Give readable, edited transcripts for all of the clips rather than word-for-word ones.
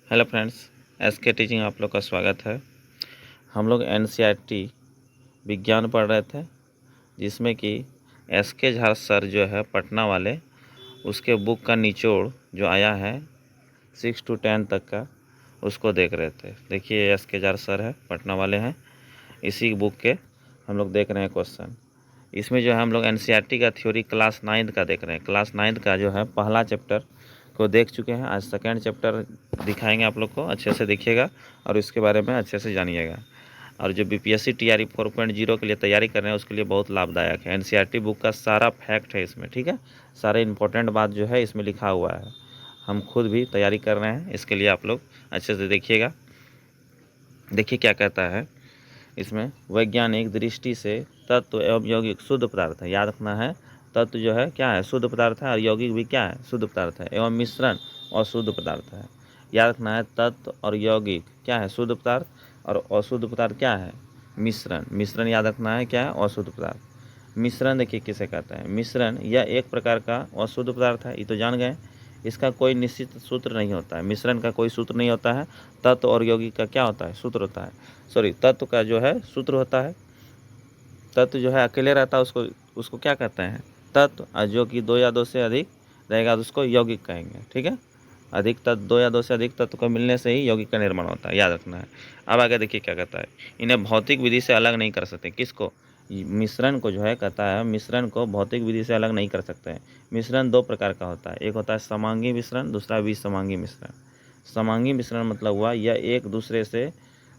Hello friends, SK teaching आप लोग का स्वागत है। हम लोग एनसीईआरटी विज्ञान पढ़ रहे थे, जिसमें कि एसके झा सर जो है पटना वाले, उसके बुक का निचोड़ जो आया है 6 to 10 तक का, उसको देख रहे थे। देखिए, एसके झा सर है, पटना वाले हैं। इसी बुक के हम लोग देख रहे हैं क्वेश्चन। इसमें जो है हम लोग एनसीईआरटी का थ्योरी क्लास 9th का देख रहे हैं। क्लास 9th का जो है पहला चैप्टर को देख चुके हैं। आज सेकेंड चैप्टर दिखाएंगे आप लोग को, अच्छे से देखिएगा और इसके बारे में अच्छे से जानिएगा। और जो बीपीएससी टीआरई 4.0 के लिए तैयारी कर रहे हैं उसके लिए बहुत लाभदायक है। एनसीईआरटी बुक का सारा फैक्ट है इसमें, ठीक है। सारे इंपॉर्टेंट बात जो है इसमें लिखा हुआ है। हम खुद भी तैयारी कर रहे हैं, इसके लिए आप लोग अच्छे से देखिएगा। देखिए क्या कहता है इसमें। वैज्ञानिक दृष्टि से तत्व एवं यौगिक शुद्ध पदार्थ है, याद रखना है। तत्व जो है क्या है, शुद्ध पदार्थ है, और यौगिक भी क्या है, शुद्ध पदार्थ है। एवं मिश्रण अशुद्ध पदार्थ है। याद रखना है, तत्व और यौगिक क्या है, शुद्ध पदार्थ, और अशुद्ध पदार्थ क्या है, मिश्रण। मिश्रण याद रखना है क्या है, अशुद्ध पदार्थ। मिश्रण देखिए किसे कहते हैं। मिश्रण यह एक प्रकार का अशुद्ध पदार्थ है, ये तो जान गए। इसका कोई निश्चित सूत्र नहीं होता है। मिश्रण का कोई सूत्र नहीं होता है। तत्व और यौगिक का क्या होता है, सूत्र होता है। सॉरी, तत्व का जो है सूत्र होता है। तत्व जो है अकेले रहता है, उसको क्या कहते हैं, तत्व। और जो कि 2 या 2 से अधिक रहेगा तो उसको यौगिक कहेंगे, ठीक है। अधिक तत्व, 2 या 2 से अधिक तत्व को मिलने से ही यौगिक का निर्माण होता है, याद रखना है। अब आगे देखिए क्या कहता है। इन्हें भौतिक विधि से अलग नहीं कर सकते। किसको, मिश्रण को जो है कहता है, मिश्रण को भौतिक विधि से अलग नहीं कर सकते हैं। मिश्रण 2 प्रकार का होता है, एक होता है समांगी मिश्रण, दूसरा विसमांगी मिश्रण। समांगी मिश्रण मतलब हुआ यह एक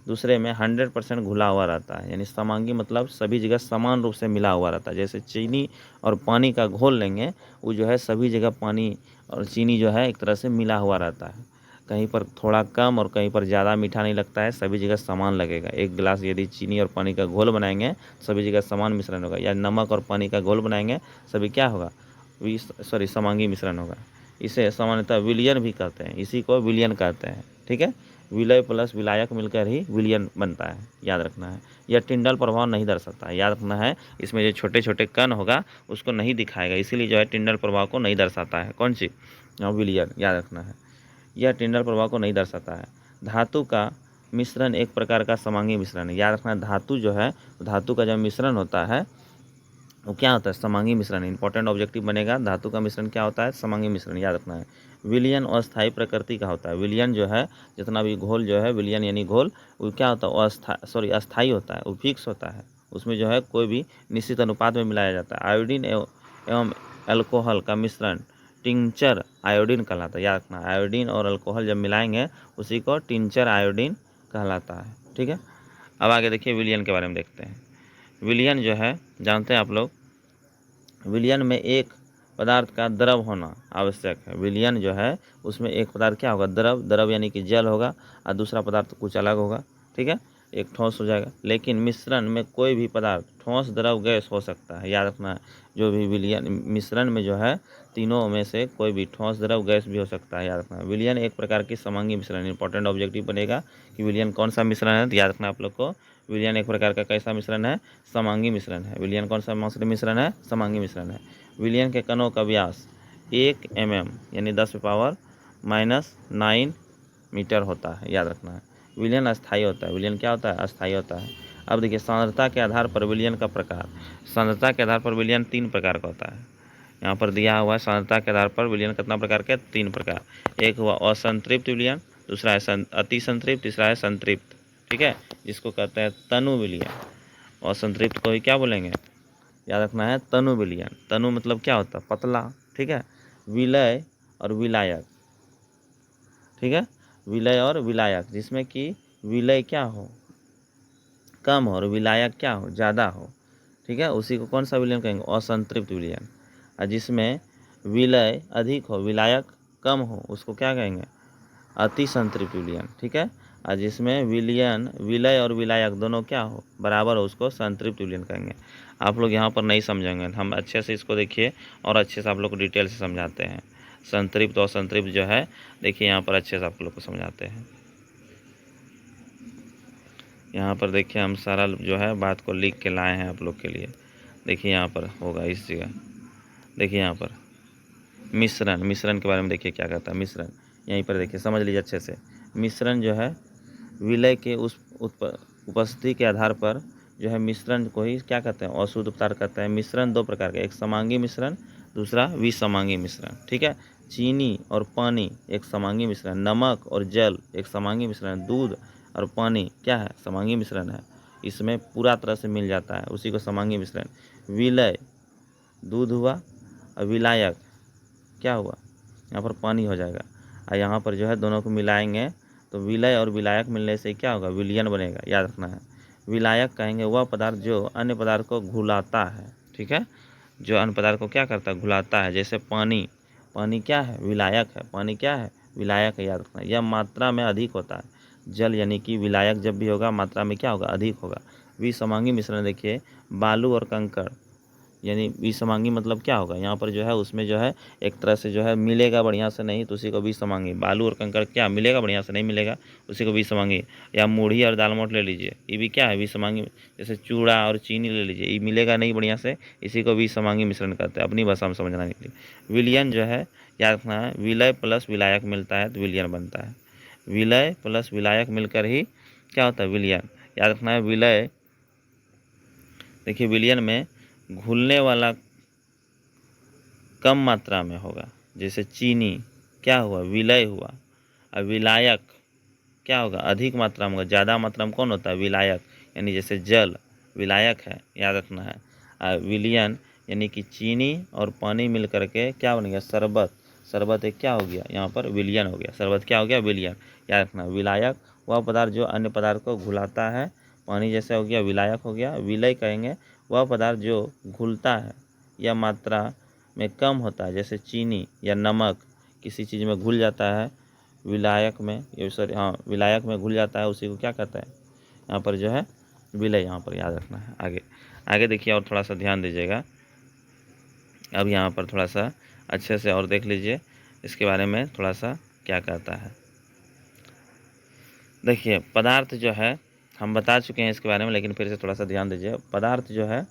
दूसरे में 100% घुला हुआ रहता है। यानी समांगी मतलब सभी जगह समान रूप से मिला हुआ रहता है। जैसे चीनी और पानी का घोल लेंगे, वो जो है सभी जगह पानी और चीनी जो है एक तरह से मिला हुआ रहता है। कहीं पर थोड़ा कम और कहीं पर ज़्यादा मीठा नहीं लगता है, सभी जगह समान लगेगा। एक गिलास यदि चीनी और पानी का घोल बनाएंगे, सभी जगह समान मिश्रण होगा। या नमक और पानी का घोल बनाएंगे, सभी क्या होगा, समांगी मिश्रण होगा। इसे सामान्यतः विलयन भी कहते हैं, इसी को विलयन कहते हैं, ठीक है। विलय प्लस विलायक मिलकर ही विलयन बनता है, याद रखना है। यह टिंडल प्रभाव नहीं दर्शाता है, याद रखना है। इसमें जो छोटे छोटे कण होगा उसको नहीं दिखाएगा, इसीलिए जो है टिंडल प्रभाव को नहीं दर्शाता है। कौन सी, विलयन, याद रखना है। यह टिंडल प्रभाव को नहीं दर्शाता है। धातु का मिश्रण एक प्रकार का समांगी मिश्रण है, याद रखना है। धातु जो है, धातु का जब मिश्रण होता है वो क्या होता है, समांगी मिश्रण। इंपॉर्टेंट ऑब्जेक्टिव बनेगा, धातु का मिश्रण क्या होता है, समांगी मिश्रण, याद रखना है। विलयन अस्थायी प्रकृति का होता है। विलयन जो है, जितना भी घोल जो है, विलयन यानी घोल, वो क्या होता है, अस्थायी होता है, वो फिक्स होता है। उसमें जो है कोई भी निश्चित अनुपात में मिलाया जाता है। आयोडीन एवं अल्कोहल का मिश्रण टिंचर आयोडीन कहलाता है, याद रखना। आयोडीन और अल्कोहल जब मिलाएंगे उसी को टिंचर आयोडीन कहलाता है, ठीक है। अब आगे देखिए विलयन के बारे में देखते हैं। विलयन जो है, जानते हैं आप लोग, विलयन में एक पदार्थ का द्रव होना आवश्यक है। विलयन जो है उसमें एक पदार्थ क्या होगा, द्रव यानी कि जल होगा, और दूसरा पदार्थ कुछ अलग होगा, ठीक है, एक ठोस हो जाएगा। लेकिन मिश्रण में कोई भी पदार्थ ठोस, द्रव, गैस हो सकता है, याद रखना है। जो भी विलयन मिश्रण में जो है, तीनों में से कोई भी ठोस, द्रव, गैस भी हो सकता है, याद रखना है। विलयन एक प्रकार की समांगी मिश्रण। इंपॉर्टेंट ऑब्जेक्टिव बनेगा कि विलयन कौन सा मिश्रण है, तो याद रखना आप लोग को। विलयन एक प्रकार का कैसा मिश्रण है, समांगी मिश्रण है। विलयन कौन सा मिश्रण है, समांगी मिश्रण है। विलयन के कणों का व्यास 1 mm यानी 10⁻⁹ मीटर होता है, याद रखना है। विलयन अस्थायी होता है। विलयन क्या होता है, अस्थायी होता है। अब देखिए सांद्रता के आधार पर विलयन का प्रकार। सांद्रता के आधार पर विलयन 3 प्रकार का होता है। यहाँ पर दिया हुआ है सांद्रता के आधार पर विलयन कितना प्रकार के, 3 प्रकार। एक हुआ असंतृप्त विलयन, दूसरा है अति संतृप्त, तीसरा है संतृप्त, ठीक है, जिसको कहते हैं तनु विलयन। असंतृप्त को ही क्या बोलेंगे, याद रखना है, तनु विलयन। तनु मतलब क्या होता है, पतला, ठीक है। विलय और विलायक, ठीक है, विलय और विलायक, जिसमें कि विलय क्या हो, कम हो, और विलायक क्या हो, ज़्यादा हो, ठीक है, उसी को कौन सा विलयन कहेंगे, असंतृप्त विलयन। और जिसमें विलय अधिक हो, विलायक कम हो, उसको क्या कहेंगे, अति संतृप्त विलयन, ठीक है। और जिसमें विलय और विलायक दोनों क्या हो, बराबर हो, उसको संतृप्त विलयन कहेंगे। आप लोग यहाँ पर नहीं समझेंगे, हम अच्छे से इसको देखिए और अच्छे से आप लोग को डिटेल से समझाते हैं। संतृप्त और संतृप्त जो है, देखिए यहाँ पर अच्छे से आप लोग को समझाते हैं। यहाँ पर देखिए हम सारा जो है बात को लिख के लाए हैं आप लोग के लिए। देखिए यहाँ पर होगा इस जगह, देखिए यहाँ पर मिश्रण के बारे में देखिए क्या कहता है। मिश्रण यहीं पर देखिए, समझ लीजिए अच्छे से। मिश्रण जो है विलय के उस उपस्थिति के आधार पर जो है मिश्रण को ही क्या कहते हैं, अशुद्ध पदार्थ कहते हैं। मिश्रण दो प्रकार के, एक समांगी मिश्रण, दूसरा विसमांगी मिश्रण। ठीक है, चीनी और पानी एक समांगी मिश्रण, नमक और जल एक समांगी मिश्रण, दूध और पानी क्या है, समांगी मिश्रण है। इसमें पूरा तरह से मिल जाता है, उसी को समांगी मिश्रण। विलय दूध हुआ और विलायक क्या हुआ, यहाँ पर पानी हो जाएगा। और यहाँ पर जो है दोनों को मिलाएंगे तो विलय और विलायक मिलने से क्या होगा, विलयन बनेगा, याद रखना है। विलायक कहेंगे वह पदार्थ जो अन्य पदार्थ को घुलाता है। ठीक है, जो अन्य पदार्थ को क्या करता है, घुलाता है। जैसे पानी, पानी क्या है, विलायक है। पानी क्या है, विलायक है, याद रखना। यह मात्रा में अधिक होता है। जल यानी कि विलायक जब भी होगा मात्रा में क्या होगा, अधिक होगा। विसमांगी मिश्रण देखिए, बालू और कंकड़, यानी विसमांगी मतलब क्या होगा, यहाँ पर जो है उसमें जो है एक तरह से जो है मिलेगा बढ़िया से नहीं, तो उसी को विसमांगी। बालू और कंकड़ क्या मिलेगा, बढ़िया से नहीं मिलेगा, उसी को विसमांगी। या मूढ़ी और दालमोट ले लीजिए, ये भी क्या है, विसमांगी। जैसे चूड़ा और चीनी ले लीजिए, ये मिलेगा नहीं बढ़िया से, इसी को विसमांगी मिश्रण कहते हैं, अपनी भाषा में समझना के लिए। विलयन जो है याद रखना है, विलय प्लस विलायक मिलता है तो विलयन बनता है। विलय प्लस विलायक मिलकर ही क्या होता है, विलयन। याद रखना है, विलय देखिए विलयन में घुलने वाला कम मात्रा में होगा। जैसे चीनी क्या हुआ, विलय हुआ। और विलायक क्या होगा, अधिक मात्रा में होगा। ज़्यादा मात्रा में कौन होता है, विलायक। यानी जैसे जल विलायक है, याद रखना है। और विलयन यानी कि चीनी और पानी मिल करके क्या बन गया, शरबत। शरबत एक क्या हो गया, यहाँ पर विलयन हो गया। शरबत क्या हो गया, विलयन। याद रखना, विलायक वह पदार्थ जो अन्य पदार्थ को घुलाता है, पानी जैसे हो गया, विलायक हो गया। विलय कहेंगे वह पदार्थ जो घुलता है या मात्रा में कम होता है, जैसे चीनी या नमक किसी चीज़ में घुल जाता है, विलायक में, ये सॉरी हाँ, विलायक में घुल जाता है, उसी को क्या कहता है, यहाँ पर जो है विलय। यहाँ पर याद रखना है। आगे आगे देखिए और थोड़ा सा ध्यान दीजिएगा। अब यहाँ पर थोड़ा सा अच्छे से और देख लीजिए इसके बारे में थोड़ा सा क्या कहता है। देखिए पदार्थ जो है हम बता चुके हैं इसके बारे में, लेकिन फिर से थोड़ा सा ध्यान दीजिए। पदार्थ जो है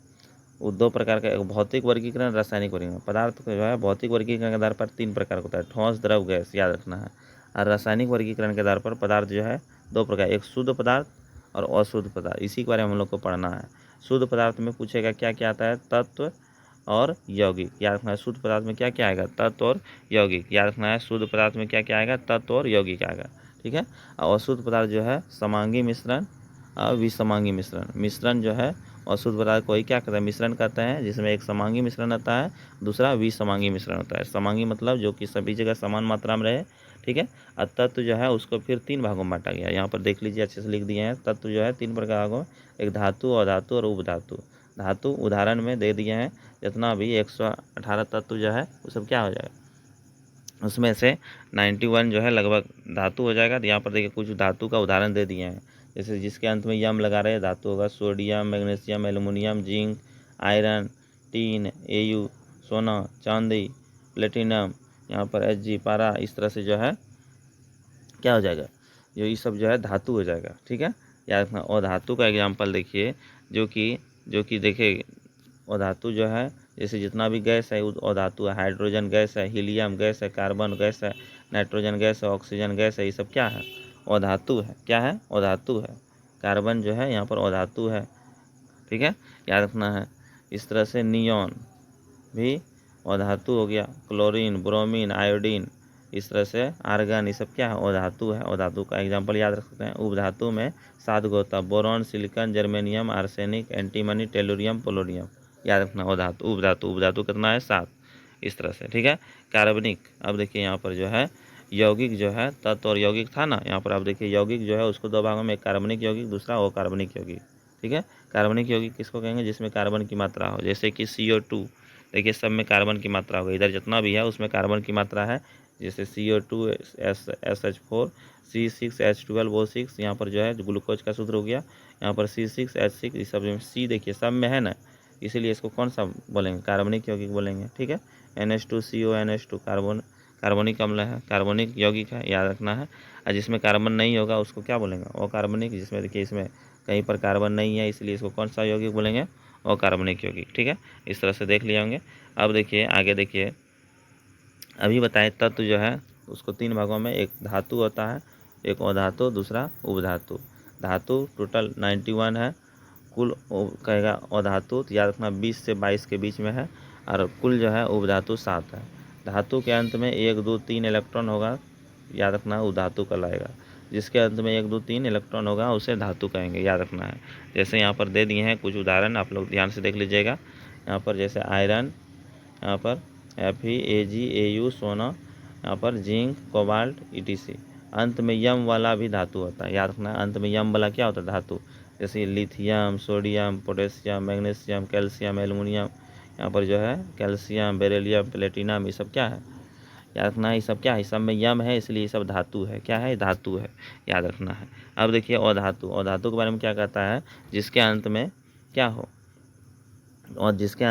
वो दो प्रकार का, एक भौतिक वर्गीकरण, रासायनिक वर्गीकरण। पदार्थ को जो है भौतिक वर्गीकरण के आधार पर तीन प्रकार का होता है, ठोस, द्रव, गैस, याद रखना है। और रासायनिक वर्गीकरण के आधार पर पदार्थ जो है दो प्रकार, एक शुद्ध पदार्थ और अशुद्ध पदार्थ। इसी के बारे में हम लोग को पढ़ना है। शुद्ध पदार्थ में पूछेगा क्या क्या आता है, तत्व और यौगिक, याद रखना है। शुद्ध पदार्थ में क्या क्या आएगा, तत्व और यौगिक, याद रखना है। शुद्ध पदार्थ में क्या क्या आएगा, तत्व और यौगिक आएगा। ठीक है, और अशुद्ध पदार्थ जो है समांगी मिश्रण और विसमांगी मिश्रण। मिश्रण जो है अशुद्ध पदार्थ को ही क्या कहते हैं, मिश्रण कहते हैं, जिसमें एक समांगी मिश्रण होता है, दूसरा विसमांगी मिश्रण होता है। समांगी मतलब जो कि सभी जगह समान मात्रा में रहे। ठीक है, और तत्व जो है उसको फिर तीन भागों में बांटा गया। यहाँ पर देख लीजिए, अच्छे से लिख दिए हैं। तत्व जो है तीन प्रकार भागों, एक धातु, अधातु और उपधातु। धातु उदाहरण में दे दिए हैं, जितना भी 118 तत्व जो है वो सब क्या हो जाएगा, उसमें से 91 जो है लगभग धातु हो जाएगा। तो यहाँ पर देखिए कुछ धातु का उदाहरण दे दिए हैं, जैसे जिसके अंत में यम लगा रहे धातु होगा, sodium, magnesium, aluminium, zinc, iron, tin, AU, सोना, चांदी, प्लेटिनम, यहाँ पर Hg, पारा, इस तरह से जो है क्या हो जाएगा, जो ये सब जो है धातु हो जाएगा। ठीक है, याद रखना। और धातु का एग्जाम्पल देखिए, जो कि देखिए अधातु जो है, जैसे जितना भी गैस है वो अधातु है। हाइड्रोजन गैस है, हीलियम गैस है, कार्बन गैस है, नाइट्रोजन गैस है, ऑक्सीजन गैस है, ये सब क्या है, अधातु है। क्या है, अधातु है। कार्बन जो है यहाँ पर अधातु है। ठीक है, याद रखना है। इस तरह से नियॉन भी अधातु हो गया, क्लोरीन, ब्रोमीन, आयोडीन, इस तरह से आर्गन, ये सब क्या है, अधातु है। अधातु का एग्जाम्पल याद रख सकते हैं। उपधातु में 7 गो होता है, boron, silicon, germanium, arsenic, antimony, tellurium, polonium, याद रखना। अधातु, उपधातु, उपधातु कितना है, 7, इस तरह से। ठीक है, कार्बनिक, अब देखिए यहाँ पर जो है यौगिक जो है, तत्व और यौगिक था ना, यहाँ पर आप देखिए यौगिक जो है उसको दो भागों में, एक कार्बनिक यौगिक, दूसरा अकार्बनिक यौगिक। ठीक है, कार्बनिक यौगिक किसको कहेंगे, जिसमें कार्बन की मात्रा हो, जैसे कि CO2, देखिए सब में कार्बन की मात्रा होगी, इधर जितना भी है उसमें कार्बन की मात्रा है। जैसे CO2, SH4, C6H12O6, यहाँ पर जो है ग्लूकोज का सूत्र हो गया, यहाँ पर C6H6, इस सब में C देखिए सब में है ना, इसीलिए इसको कौन सा बोलेंगे, कार्बनिक यौगिक बोलेंगे। ठीक है, NH2CO, NH2 कार्बनिक अम्ल है, कार्बनिक यौगिक है, याद रखना है। और जिसमें कार्बन नहीं होगा उसको क्या बोलेंगे, अकार्बनिक। जिसमें देखिए इसमें कहीं पर कार्बन नहीं है, इसलिए इसको कौन सा यौगिक बोलेंगे, अकार्बनिक यौगिक। ठीक है, इस तरह से देख लिए होंगे। अब देखिए आगे देखिए, अभी बताएं तत्व जो है उसको 3 भागों में, एक धातु होता है, एक अधातु, दूसरा उपधातु। धातु टोटल 91 है, कुल कहेगा अधातु, तो याद रखना 20 से 22 के बीच में है, और कुल जो है उपधातु 7 है। धातु के अंत में 1 2 3 इलेक्ट्रॉन होगा, याद रखना उपधातु कहलाएगा। जिसके अंत में 1 2 3 इलेक्ट्रॉन होगा उसे धातु कहेंगे, याद रखना है। जैसे यहाँ पर दे दिए हैं कुछ उदाहरण, आप लोग ध्यान से देख लीजिएगा। यहाँ पर जैसे आयरन, यहाँ पर FeAgAu सोना, यहाँ पर जिंक, कोबाल्ट, ETC। अंत में यम वाला भी धातु होता है, याद रखना है। अंत में यम वाला क्या होता है? धातु। जैसे lithium, sodium, potassium, magnesium, calcium, aluminium. यहाँ पर जो है कैल्शियम, बेरिलियम, प्लेटिनम, ये सब क्या है? याद रखना है। ये सब क्या है? सब में यम है, इसलिए ये सब धातु है। क्या है? धातु है, याद रखना है। अब देखिए अधातु। अधातु के बारे में क्या कहता है? जिसके अंत में क्या हो, और जिसके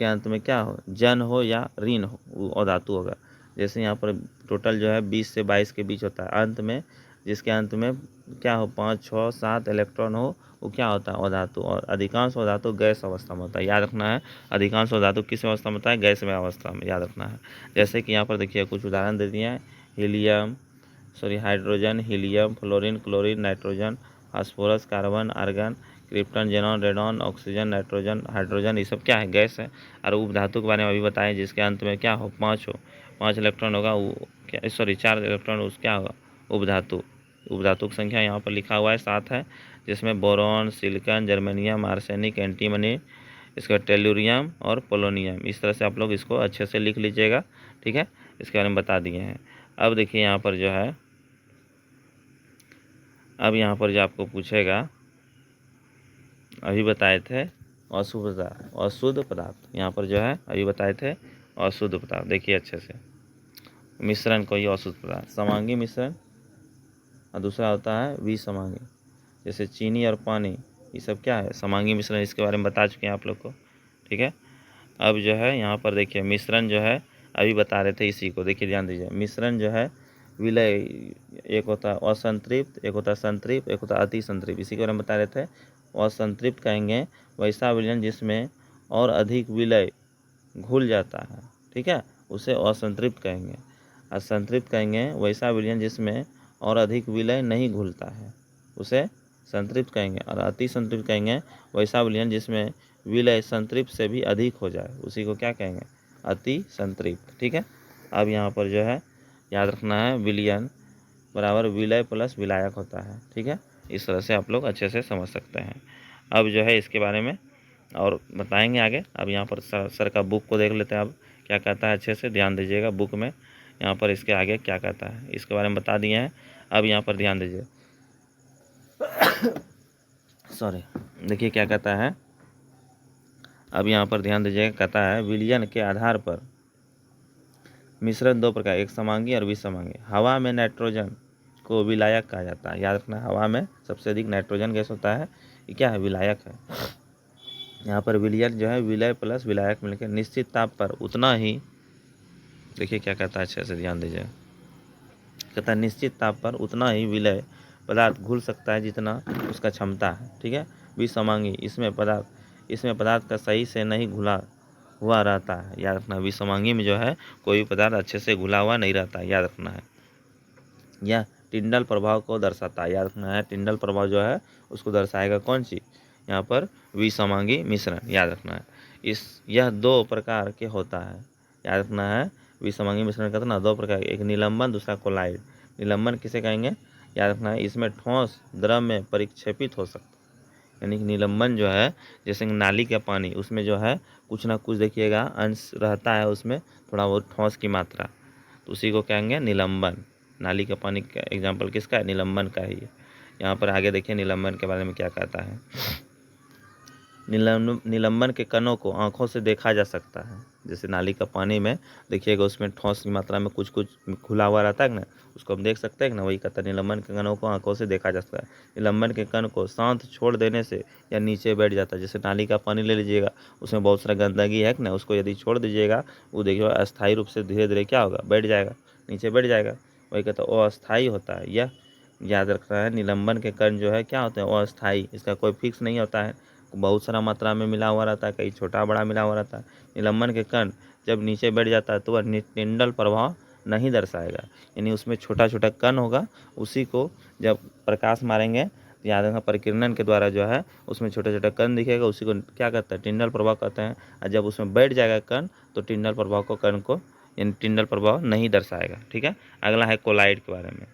अंत में क्या हो, जन हो या ऋण हो, वो अधातु होगा। जैसे यहाँ पर टोटल जो है 20 से 22 के बीच होता है। अंत में जिसके अंत में क्या हो, 5 6 7 इलेक्ट्रॉन हो, वो क्या होता है? अधातु। और अधिकांश अधातु गैस अवस्था में होता है, याद रखना है। अधिकांश अधातु किस अवस्था में होता है? गैस में अवस्था में, याद रखना है। जैसे कि यहाँ पर देखिए कुछ उदाहरण दे दिए हैं। Hydrogen, helium, fluorine, chlorine, nitrogen, phosphorus, carbon, argon, krypton, xenon, radon, oxygen, nitrogen, hydrogen, ये सब क्या है? गैस है। और उपधातु के बारे में अभी बताएं, जिसके अंत में क्या हो, 5 इलेक्ट्रॉन होगा, वो क्या, 4 इलेक्ट्रॉन, उस क्या होगा? उपधातु। उपधातु की संख्या यहाँ पर लिखा हुआ है 7 है, जिसमें boron, silicon, germanium, arsenic, antimony, इसका टेलुरियम और पोलोनियम। इस तरह से आप लोग इसको अच्छे से लिख लीजिएगा, ठीक है। इसके बारे में बता दिए हैं। अब देखिए यहाँ पर जो है, अब यहाँ पर जो आपको पूछेगा, अभी बताए थे अशुद्ध पदार्थ। यहाँ पर जो है अभी बताए थे अशुद्ध पदार्थ। देखिए अच्छे से, मिश्रण कोई अशुद्ध पदार्थ, समांगी मिश्रण, और दूसरा होता है विसमांगी। जैसे चीनी और पानी, ये सब क्या है? समांगी मिश्रण। इसके बारे में बता चुके हैं आप लोग को, ठीक है। अब जो है यहाँ पर देखिए मिश्रण जो है अभी बता रहे थे, इसी को देखिए, ध्यान दीजिए। मिश्रण जो है विलय, एक होता है असंतृप्त, एक होता है संतृप्त, एक होता है अति संतृप्त। इसी के बारे में बता रहे थे। असंतृप्त कहेंगे वैसा विलयन जिसमें और अधिक विलय घुल जाता है, ठीक है, उसे असंतृप्त कहेंगे। असंतृप्त कहेंगे वैसा विलयन जिसमें और अधिक विलय नहीं घुलता है, उसे संतृप्त कहेंगे। और अति संतृप्त कहेंगे वैसा विलयन जिसमें विलय संतृप्त से भी अधिक हो जाए, उसी को क्या कहेंगे? अति संतृप्त, ठीक है। अब यहाँ पर जो है याद रखना है, विलयन बराबर विलय प्लस विलायक होता है, ठीक है। इस तरह से आप लोग अच्छे से समझ सकते हैं। अब जो है इसके बारे में और बताएंगे आगे। अब यहाँ पर सर का बुक को देख लेते हैं, अब क्या कहता है, अच्छे से ध्यान दीजिएगा। बुक में यहाँ पर इसके आगे क्या कहता है, इसके बारे में बता दिए हैं। अब यहाँ पर ध्यान दीजिए, सॉरी, देखिए क्या कहता है। अब यहाँ पर ध्यान दीजिएगा, कहता है विलयन के आधार पर मिश्रण 2 प्रकार, एक समांगी और विसमांगी। हवा में नाइट्रोजन को विलायक कहा जाता है, याद रखना। हवा में सबसे अधिक नाइट्रोजन गैस होता है, ये क्या है? विलायक है। यहाँ पर विलयन जो है विलय प्लस विलायक मिलकर निश्चित ताप पर उतना ही, देखिए क्या कहता है, अच्छे से ध्यान दीजिए। कहता है निश्चित ताप पर उतना ही विलय पदार्थ घुल सकता है जितना उसका क्षमता है, ठीक है। विसमांगी, इसमें पदार्थ का सही से नहीं घुला हुआ रहता है, याद रखना। विसमांगी में जो है कोई पदार्थ अच्छे से घुला हुआ नहीं रहता है, याद रखना है। यह टिंडल प्रभाव को दर्शाता है, याद रखना है। टिंडल प्रभाव जो है उसको दर्शाएगा कौन सी? यहाँ पर विसमांगी मिश्रण, याद रखना है। यह 2 प्रकार के होता है, याद रखना है। विसमांगी मिश्रण का ना 2 प्रकार, एक निलंबन, दूसरा कोलाइड। निलंबन किसे कहेंगे? याद रखना है, इसमें ठोस द्रव में परिक्षेपित हो सकता है। यानी कि निलंबन जो है, जैसे नाली का पानी, उसमें जो है कुछ ना कुछ देखिएगा अंश रहता है, उसमें थोड़ा बहुत ठोस की मात्रा, तो उसी को कहेंगे निलंबन। नाली का पानी का एग्जाम्पल किसका है? निलंबन का ही है। यहाँ पर आगे देखिए निलंबन के बारे में क्या कहता है। निलंबन के कणों को आंखों से देखा जा सकता है। जैसे नाली का पानी में देखिएगा, उसमें ठोस की मात्रा में कुछ खुला हुआ रहता है ना, उसको हम देख सकते हैं ना, वही कहता है निलंबन के कणों को आंखों से देखा जा सकता है। निलंबन के कण को शांत छोड़ देने से या नीचे बैठ जाता है। जैसे नाली का पानी ले लीजिएगा, उसमें बहुत सारा गंदगी है ना, उसको यदि छोड़ दीजिएगा, वो देखिए अस्थायी रूप से धीरे धीरे क्या होगा? बैठ जाएगा, नीचे बैठ जाएगा। वही कहता है वो अस्थायी होता है। यह याद रखना है, निलंबन के कण जो है क्या होते हैं? वो अस्थायी, इसका कोई फिक्स नहीं होता है, बहुत सारा मात्रा में मिला हुआ रहता है, कहीं छोटा बड़ा मिला हुआ रहता है। निलंबन के कण जब नीचे बैठ जाता है तो वह टिंडल प्रभाव नहीं दर्शाएगा। यानी उसमें छोटा छोटा कण होगा, उसी को जब प्रकाश मारेंगे तो याद रखना परिकिरणन के द्वारा जो है उसमें छोटा छोटा कण दिखेगा, उसी को क्या कहते हैं, टिंडल प्रभाव कहते हैं। और जब उसमें बैठ जाएगा कण तो टिंडल प्रभाव को कण को यानी टिंडल प्रभाव नहीं दर्शाएगा। ठीक है। अगला है कोलाइड के बारे में।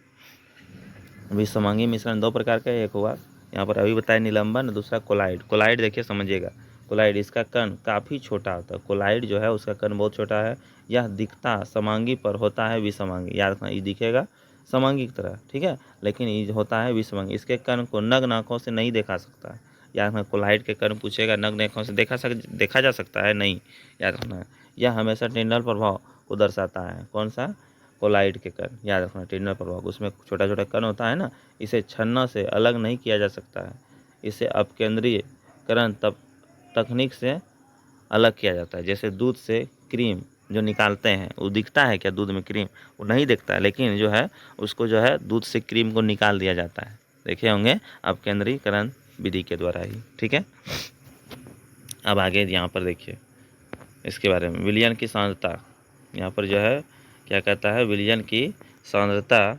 विसमांगी मिश्रण दो प्रकार का, एक हुआ यहाँ पर अभी बताया निलंबन, दूसरा कोलाइड। कोलाइड देखिए समझिएगा, कोलाइड इसका कण काफ़ी छोटा होता है। कोलाइड जो है उसका कण बहुत छोटा है। यह दिखता समांगी पर होता है विसमांगी। याद रखना, ये दिखेगा समांगी की तरह, ठीक है, लेकिन ये होता है विसमांगी। इसके कण को नग्न आँखों से नहीं देखा सकता है। याद रखना, कोलाइड के कण पूछेगा नग्न आँखों से देखा जा सकता है, नहीं। याद रखना, यह हमेशा टिंडल प्रभाव को दर्शाता है। कौन सा? कोलाइड के कण। याद रखना, टिंडल प्रभाव, उसमें छोटा छोटा कण होता है ना, इसे छन्ना से अलग नहीं किया जा सकता है। इसे अपकेंद्रीयकरण तकनीक से अलग किया जाता है। जैसे दूध से क्रीम जो निकालते हैं, वो दिखता है क्या दूध में क्रीम? वो नहीं दिखता है, लेकिन जो है उसको जो है दूध से क्रीम को निकाल दिया जाता है। देखे होंगे अपकेंद्रीयकरण विधि के द्वारा ही। ठीक है। अब आगे यहाँ पर देखिए इसके बारे में, विलयन की सांद्रता। यहाँ पर जो है क्या कहता है, विलयन की सांद्रता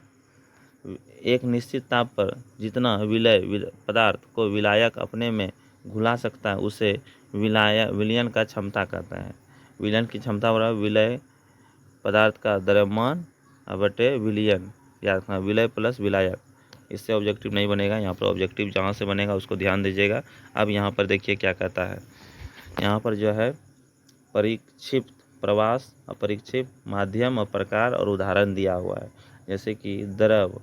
एक निश्चित ताप पर जितना पदार्थ को विलायक अपने में घुला सकता है उसे विलयन का क्षमता कहता है। विलयन की क्षमता बराबर विलय पदार्थ का द्रव्यमान बटे विलयन। याद रखना, विलय प्लस विलायक, इससे ऑब्जेक्टिव नहीं बनेगा। यहाँ पर ऑब्जेक्टिव जहाँ से बनेगा उसको ध्यान दीजिएगा। अब यहाँ पर देखिए क्या कहता है, यहाँ पर जो है परिक्षिप्त प्रवास, अपरिक्षिप्त माध्यम और प्रकार और उदाहरण दिया हुआ है। जैसे कि द्रव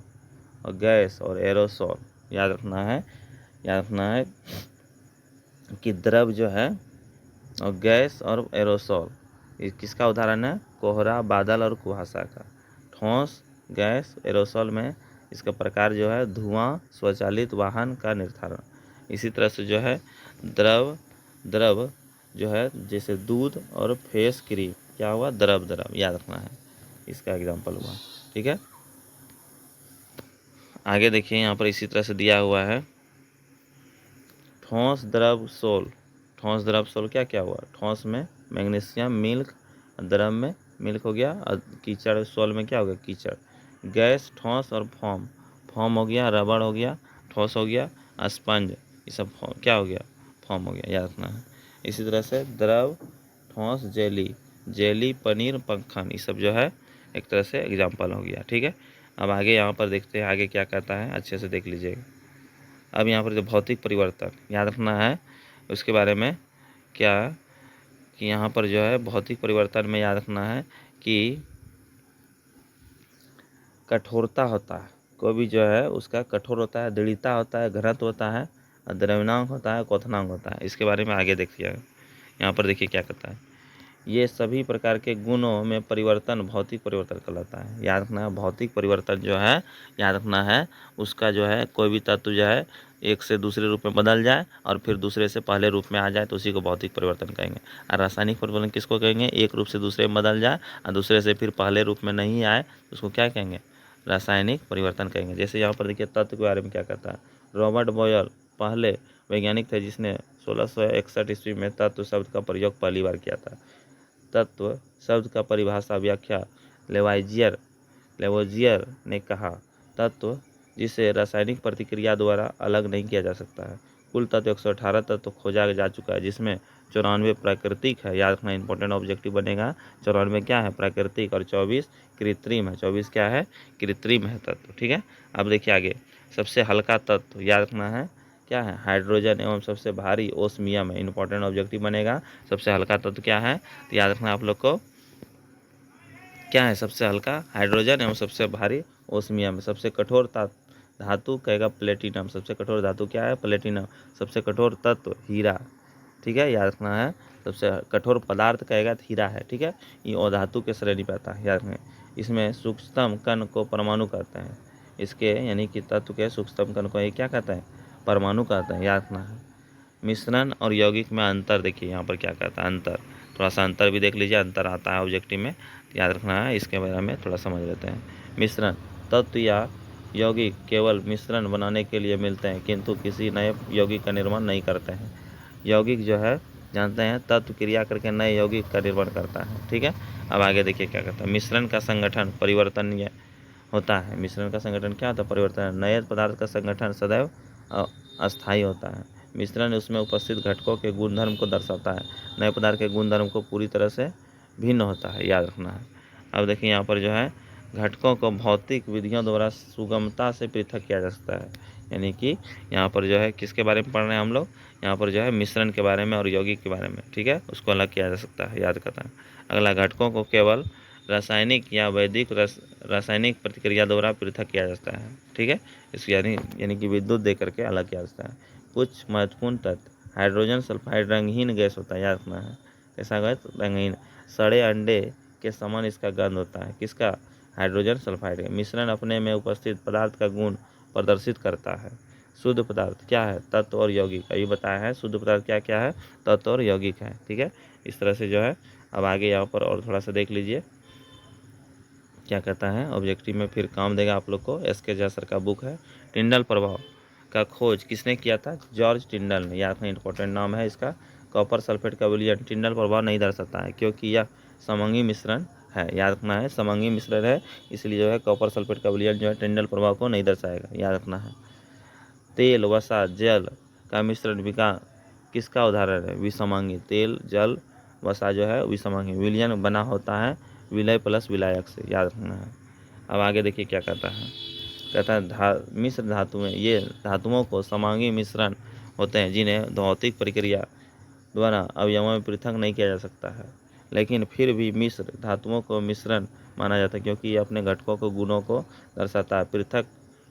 और गैस और एरोसोल। याद रखना है कि द्रव जो है और गैस और एरोसोल, ये किसका उदाहरण है? कोहरा, बादल और कुहासा का। ठोस, गैस, एरोसोल में इसका प्रकार जो है धुआं, स्वचालित वाहन का निर्धारण। इसी तरह से जो है द्रव जो है जैसे दूध और फेस क्रीम, क्या हुआ? द्रव। याद रखना है, इसका एग्जाम्पल हुआ। ठीक है। आगे देखिए यहाँ पर इसी तरह से दिया हुआ है ठोस द्रव सोल। ठोस द्रव सोल क्या क्या हुआ? ठोस में मैग्नीशियम, मिल्क, द्रव में मिल्क हो गया, और कीचड़ सोल में क्या हो गया? कीचड़। गैस, ठोस और फॉर्म। फॉर्म हो गया रबड़ हो गया, ठोस हो गया स्पंज, ये सब क्या हो गया? फॉर्म हो गया। याद रखना है। इसी तरह से द्रव, ठोस, जेली, पनीर, मक्खन, ये सब जो है एक तरह से एग्जाम्पल हो गया। ठीक है। अब आगे यहाँ पर देखते हैं आगे क्या कहता है, अच्छे से देख लीजिएगा। अब यहाँ पर जो भौतिक परिवर्तन, याद रखना है उसके बारे में क्या कि यहाँ पर जो है भौतिक परिवर्तन में याद रखना है कि कठोरता होता है, कोई भी जो है उसका कठोर होता है, दृढ़ता होता है, घनत्व होता है, द्रव्यनांक होता है, क्वथनांक होता है। इसके बारे में आगे देखिएगा। यहाँ पर देखिए क्या कहता है, ये सभी प्रकार के गुणों में परिवर्तन भौतिक परिवर्तन कहलाता है। याद रखना है भौतिक परिवर्तन जो है, याद रखना है उसका जो है कोई भी तत्व जो है एक से दूसरे रूप में बदल जाए और फिर दूसरे से पहले रूप में आ जाए तो उसी को भौतिक परिवर्तन कहेंगे। और रासायनिक परिवर्तन किसको कहेंगे? एक रूप से दूसरे में बदल जाए और दूसरे से फिर पहले रूप में नहीं आए तो उसको क्या कहेंगे? रासायनिक परिवर्तन कहेंगे। जैसे यहाँ पर देखिए तत्व के बारे में क्या कहता है, रॉबर्ट बॉयल पहले वैज्ञानिक थे जिसने 1661 ईस्वी में तत्व शब्द का प्रयोग पहली बार किया था। तत्व शब्द का परिभाषा व्याख्या लेवोजियर ने कहा, तत्व जिसे रासायनिक प्रतिक्रिया द्वारा अलग नहीं किया जा सकता है। कुल तत्व 118 तत्व खोजा जा चुका है, जिसमें 94 प्राकृतिक है। याद रखना, इंपॉर्टेंट ऑब्जेक्टिव बनेगा। 94 क्या है? प्राकृतिक, और 24 कृत्रिम है। 24 क्या है? कृत्रिम है तत्व। ठीक है। अब देखिए आगे, सबसे हल्का तत्व याद रखना है क्या है? हाइड्रोजन। एवं सबसे भारी ओस्मियम है। इंपॉर्टेंट ऑब्जेक्टिव बनेगा। सबसे हल्का तत्व क्या है? तो याद रखना आप लोग को क्या है? सबसे हल्का हाइड्रोजन एवं सबसे भारी ओस्मियम। सबसे कठोर धातु कहेगा प्लेटिनम। सबसे कठोर धातु क्या है? प्लेटिनम। सबसे कठोर तत्व हीरा। ठीक है, याद रखना है। सबसे कठोर पदार्थ कहेगा तो हीरा है। ठीक है, ये धातु के श्रेणी पे आता है। याद रखना, इसमें सूक्ष्मतम कण को परमाणु कहते हैं। इसके यानी कि तत्व के सूक्ष्मतम कण को ये क्या कहते हैं? परमाणु कहते हैं। याद रखना है। मिश्रण और यौगिक में अंतर देखिए यहाँ पर क्या कहता है, अंतर। थोड़ा सा अंतर भी देख लीजिए, अंतर आता है ऑब्जेक्टिव में, याद रखना है। इसके बारे में थोड़ा समझ लेते हैं। मिश्रण, तत्व या यौगिक केवल मिश्रण बनाने के लिए मिलते हैं किंतु किसी नए यौगिक का निर्माण नहीं करते हैं। यौगिक जो है जानते हैं तत्व क्रिया करके नए यौगिक का निर्माण करता है। ठीक है, अब आगे देखिए क्या कहता है। मिश्रण का संगठन परिवर्तनीय होता है। मिश्रण का संगठन क्या होता है? परिवर्तन। नए पदार्थ का संगठन सदैव अस्थायी होता है। मिश्रण उसमें उपस्थित घटकों के गुणधर्म को दर्शाता है। नए पदार्थ के गुणधर्म को पूरी तरह से भिन्न होता है, याद रखना है। अब देखिए यहाँ पर जो है घटकों को भौतिक विधियों द्वारा सुगमता से पृथक किया जा सकता है। यानी कि यहाँ पर जो है किसके बारे में पढ़ रहे हैं हम लोग? यहाँ पर जो है मिश्रण के बारे में और यौगिक के बारे में। ठीक है, उसको अलग किया जा सकता है, याद करना है। अगला, घटकों को केवल रासायनिक या वैदिक रासायनिक प्रतिक्रिया द्वारा पृथक किया जाता है। ठीक है, इस यानी कि विद्युत दे करके अलग किया जाता है। कुछ महत्वपूर्ण तत्व, हाइड्रोजन सल्फाइड रंगहीन गैस होता है, याद रखना है। कैसा गैस? रंगहीन। सड़े अंडे के समान इसका गंध होता है। किसका? हाइड्रोजन सल्फाइड का। मिश्रण अपने में उपस्थित पदार्थ का गुण प्रदर्शित करता है। शुद्ध पदार्थ क्या है? तत्व और यौगिक। अभी बताया है शुद्ध पदार्थ क्या क्या है? तत्व और यौगिक है। ठीक है, इस तरह से जो है। अब आगे यहाँ पर और थोड़ा सा देख लीजिए क्या कहता है। ऑब्जेक्टिव में फिर काम देगा आप लोग को। एसके झा सर का बुक है। टिंडल प्रभाव का खोज किसने किया था? जॉर्ज टिंडल ने। याद रखना, इंपॉर्टेंट नाम है इसका। कॉपर सल्फेट का विलयन टिंडल प्रभाव नहीं दर्शाता है क्योंकि यह समंगी मिश्रण है। याद रखना है, समंगी मिश्रण है, इसलिए जो है कॉपर सल्फेट का विलयन जो है टिंडल प्रभाव को नहीं दर्शाएगा, याद रखना है। तेल, वसा, जल का मिश्रण किसका उदाहरण है? विसमांगी। तेल, जल, वसा जो है विसमांगी। विलयन बना होता है विलय प्लस विलायक से, याद रखना है। अब आगे देखिए क्या कहता है। कहता है मिश्र धातुएं, ये धातुओं को समांगी मिश्रण होते हैं जिन्हें भौतिक प्रक्रिया द्वारा अवयवों में पृथक नहीं किया जा सकता है, लेकिन फिर भी मिश्र धातुओं को मिश्रण माना जाता है क्योंकि ये अपने घटकों को गुणों को दर्शाता है। पृथक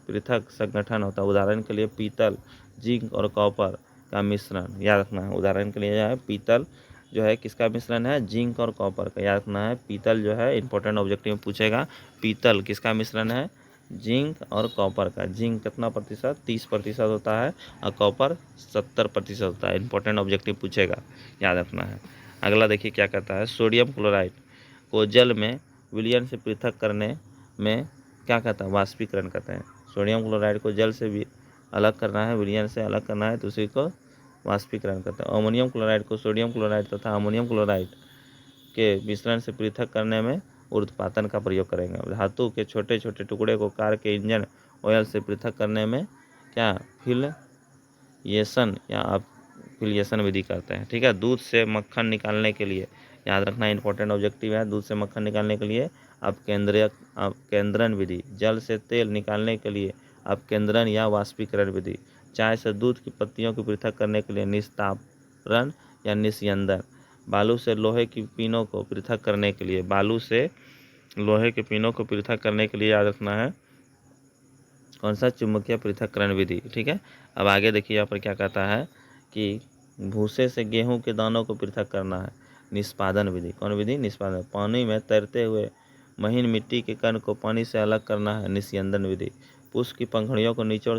पृथक संगठन होता है। उदाहरण के लिए पीतल, जिंक और कॉपर का मिश्रण, याद रखना है। उदाहरण के लिए जो है पीतल जो है किसका मिश्रण है? जिंक और कॉपर का, याद रखना है। पीतल जो है इंपॉर्टेंट ऑब्जेक्टिव में पूछेगा, पीतल किसका मिश्रण है? जिंक और कॉपर का। जिंक कितना प्रतिशत? 30% होता है और कॉपर 70% होता है। इंपॉर्टेंट ऑब्जेक्टिव पूछेगा, याद रखना है। अगला देखिए क्या कहता है। सोडियम क्लोराइड को जल में विलयन से पृथक करने में क्या कहता है? वाष्पीकरण कहते हैं। सोडियम क्लोराइड को जल से भी अलग करना है, विलयन से अलग करना है, तो उसी को वाष्पीकरण कहते हैं। अमोनियम क्लोराइड को सोडियम क्लोराइड तथा अमोनियम क्लोराइड के मिश्रण से पृथक करने में ऊर्ध्वपातन का प्रयोग करेंगे। धातु के छोटे छोटे टुकड़े को कार के इंजन ऑयल से पृथक करने में क्या? फिलिएशन या फिलिएशन विधि करते हैं। ठीक है, दूध से मक्खन निकालने के लिए, याद रखना इंपॉर्टेंट ऑब्जेक्टिव है। दूध से मक्खन निकालने के लिए अपकेंद्रण विधि। जल से तेल निकालने के लिए अपकेंद्रण या वाष्पीकरण विधि। चाय से दूध की पत्तियों को पृथक करने के लिए निस्तारण या निस्यंदन। बालू से लोहे की पिनों को पृथक करने के लिए, बालू से लोहे के पिनों को पृथक करने के लिए याद रखना है कौन सा? चुंबकीय पृथक्करण विधि। ठीक है, अब आगे देखिए यहाँ पर क्या कहता है कि भूसे से गेहूं के दानों को पृथक करना है, निष्पादन विधि। कौन विधि? निष्पादन। पानी में तैरते हुए महीन मिट्टी के कण को पानी से अलग करना है, निस्यंदन विधि। पुष्प की पंखुड़ियों को निचोड़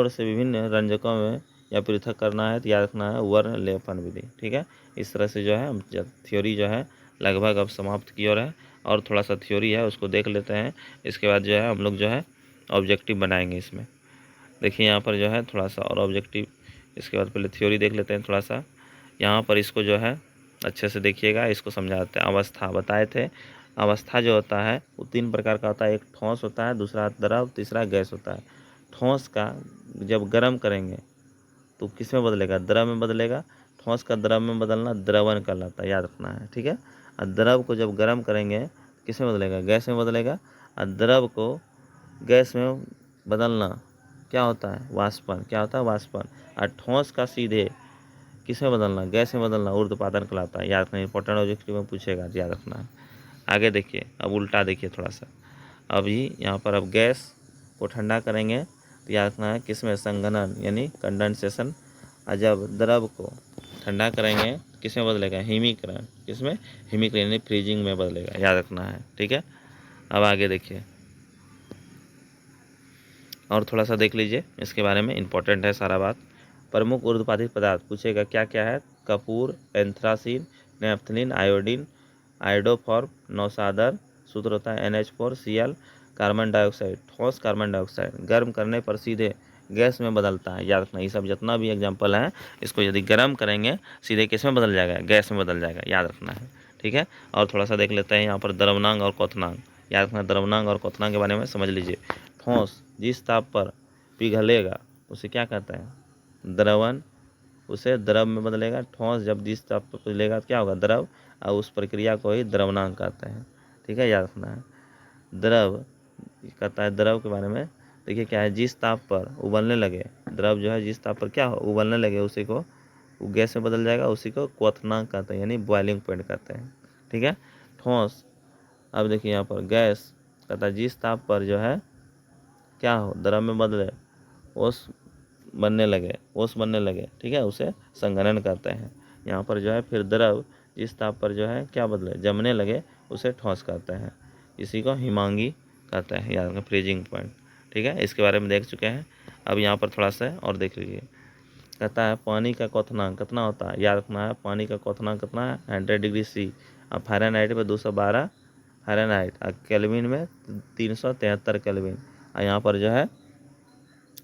से विभिन्न रंजकों में या पृथक करना है, तो याद रखना है वर्ण लेपन विधि। ठीक है, इस तरह से जो है थ्योरी जो है लगभग अब समाप्त की ओर है, और थोड़ा सा थ्योरी है उसको देख लेते हैं। इसके बाद जो है हम लोग जो है ऑब्जेक्टिव बनाएंगे इसमें। देखिए यहाँ पर जो है थोड़ा सा और ऑब्जेक्टिव, इसके बाद पहले थ्योरी देख लेते हैं थोड़ा सा। यहाँ पर इसको जो है अच्छे से देखिएगा, इसको समझाते हैं। अवस्था बताए थे। अवस्था जो होता है वो 3 प्रकार का होता है। एक ठोस होता है, दूसरा द्रव, तीसरा गैस होता है। ठोस का जब गर्म करेंगे तो किस में बदलेगा? द्रव में बदलेगा। ठोस का द्रव में बदलना द्रवन कहलाता है, याद रखना है। ठीक है, और द्रव को जब गर्म करेंगे किस में बदलेगा? गैस में बदलेगा। और द्रव को गैस में बदलना क्या होता है? वाष्पन। क्या होता है? वाष्पन। और ठोस का सीधे किस में बदलना? गैस में बदलना ऊर्ध्वपातन कहलाता है, याद रखना। इंपॉर्टेंट ऑब्जेक्टिव में पूछेगा, याद रखना है। आगे देखिए, अब उल्टा देखिए थोड़ा सा। अभी यहाँ पर अब गैस को ठंडा करेंगे तो याद रखना है किस में? संघनन यानी कंडेंसेशन। और जब द्रव को ठंडा करेंगे किस में बदलेगा? हिमीकरण। किस में? हिमीकरण यानी फ्रीजिंग में बदलेगा, याद रखना है। ठीक है, अब आगे देखिए और थोड़ा सा देख लीजिए इसके बारे में, इंपॉर्टेंट है सारा बात। प्रमुख ऊर्ध्वपातित पदार्थ पूछेगा क्या क्या है? कपूर, एंथ्रासीन, नेफ्थलीन, आयोडीन, आयोडोफॉर्म, नौसादर। सूत्र होता है NH4Cl। कार्बन डाइऑक्साइड, ठोस कार्बन डाइऑक्साइड गर्म करने पर सीधे गैस में बदलता है। याद रखना, ये सब जितना भी एग्जाम्पल है इसको यदि गर्म करेंगे सीधे किस में बदल जाएगा, गैस में बदल जाएगा, याद रखना है। ठीक है, और थोड़ा सा देख लेते हैं यहाँ पर द्रवनांग और क्वथनांग। याद रखना, द्रवनांग और क्वथनांग के बारे में समझ लीजिए। ठोस जिस ताप पर पिघलेगा उसे क्या कहते हैं, द्रवण, उसे द्रव में बदलेगा। ठोस जब जिस ताप पर पिघलेगा तो क्या होगा, द्रव, और उस प्रक्रिया को ही द्रवनांग कहते हैं। ठीक है, याद रखना है। द्रव कहता है, द्रव के बारे में देखिए क्या है, जिस ताप पर उबलने लगे, द्रव जो है जिस ताप पर क्या हो, उबलने लगे, उसी को वो गैस में बदल जाएगा, उसी को क्वथनांक कहते हैं, यानी बॉइलिंग पॉइंट कहते हैं। ठीक है, ठोस, अब देखिए यहाँ पर गैस कहता है जिस ताप पर जो है क्या हो, द्रव में बदले, ओस बनने लगे। ठीक है, उसे संघनन कहते हैं। यहाँ पर जो है फिर द्रव जिस ताप पर जो है क्या बदले, जमने लगे, उसे ठोस कहते हैं। इसी को हिमांगी कहते हैं, याद रखना, फ्रीजिंग पॉइंट। ठीक है, इसके बारे में देख चुके हैं। अब यहाँ पर थोड़ा सा और देख लीजिए। कहता है पानी का क्वथनांक कितना होता है, याद रखना है, पानी का क्वथनांक कितना है, 100 डिग्री सी, और फ़ारेनहाइट में 212 फ़ारेनहाइट, और केल्विन में 373 केल्विन। और यहाँ पर जो है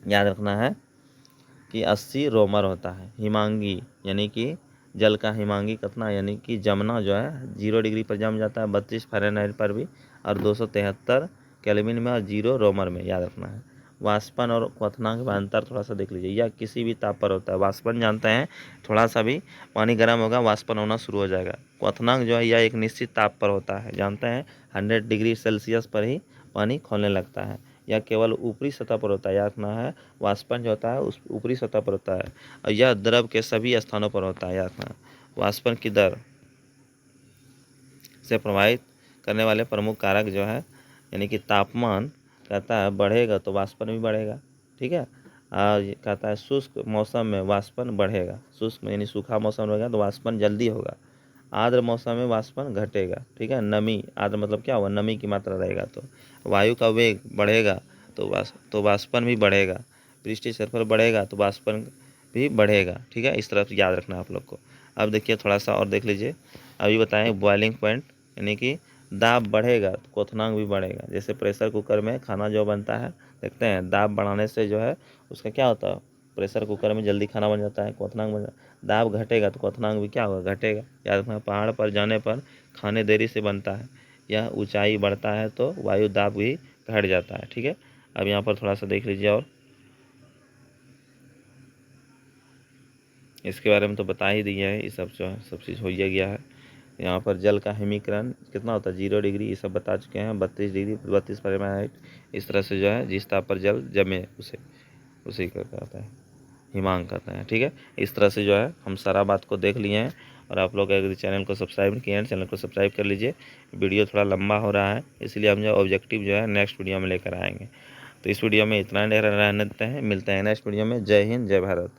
याद रखना है कि 80 रोमर होता है। हिमांगी यानी कि जल का हिमांगी कितना, यानी कि जमना जो है 0 डिग्री पर जम जाता है, 32 फ़ारेनहाइट पर भी, और 273 केल्विन में, और 0 रोमर में, याद रखना है। वाष्पन और क्वथनांक में अंतर थोड़ा सा देख लीजिए। यह किसी भी ताप पर होता है। वाष्पन जानते हैं, थोड़ा सा भी पानी गर्म होगा वाष्पन होना शुरू हो जाएगा। क्वथनांक जो है यह एक निश्चित ताप पर होता है, जानते हैं 100 डिग्री सेल्सियस पर ही पानी खौलने लगता है। यह केवल ऊपरी सतह पर होता है, याद रखना है। वाष्पन जो होता है उस ऊपरी सतह पर होता है, और यह द्रव के सभी स्थानों पर होता है, याद रखना। वाष्पन की दर से प्रभावित करने वाले प्रमुख कारक जो है, यानी कि तापमान कहता है बढ़ेगा तो वाष्पन भी बढ़ेगा। ठीक है, और ये कहता है शुष्क मौसम में वाष्पन बढ़ेगा, शुष्क यानी सूखा मौसम रहेगा तो वाष्पन जल्दी होगा। आर्द्र मौसम में वाष्पन घटेगा। ठीक है, नमी, आर्द्र मतलब क्या हुआ, नमी की मात्रा रहेगा तो वायु का वेग बढ़ेगा तो वाष्पन भी बढ़ेगा। पृष्ठीय क्षेत्रफल बढ़ेगा तो वाष्पन भी बढ़ेगा। ठीक है, इस तरह से याद रखना आप लोग को। अब देखिए थोड़ा सा और देख लीजिए। अभी बताएं बॉइलिंग पॉइंट, यानी कि दाब बढ़ेगा तो क्वथनांक भी बढ़ेगा। जैसे प्रेशर कुकर में खाना जो बनता है, देखते हैं दाब बढ़ाने से जो है उसका क्या होता है, प्रेशर कुकर में जल्दी खाना बन जाता है, क्वथनांक बन जाता है। दाब घटेगा तो क्वथनांक भी क्या होगा, घटेगा। याद रखना, पहाड़ पर जाने पर खाने देरी से बनता है, यह ऊंचाई बढ़ता है तो वायु दाब भी घट जाता है। ठीक है, अब यहाँ पर थोड़ा सा देख लीजिए, और इसके बारे में तो बता ही दिया है, ये सब जो है सब चीज़ हो ही गया है। यहाँ पर जल का हिमीकरण कितना होता है, 0 डिग्री, ये सब बता चुके हैं। 32 डिग्री, 32 फ़ारेनहाइट, इस तरह से जो है जिस ताप पर जल जमे उसी का कहता है हिमांक कहते हैं। ठीक है, इस तरह से जो है हम सारा बात को देख लिए हैं। और आप लोग अगर चैनल को सब्सक्राइब नहीं किए हैं, चैनल को सब्सक्राइब कर लीजिए। वीडियो थोड़ा लंबा हो रहा है, इसलिए हम जो ऑब्जेक्टिव जो है नेक्स्ट वीडियो में लेकर आएंगे। तो इस वीडियो में इतना रहने देते हैं, मिलते हैं नेक्स्ट वीडियो में। जय हिंद, जय भारत।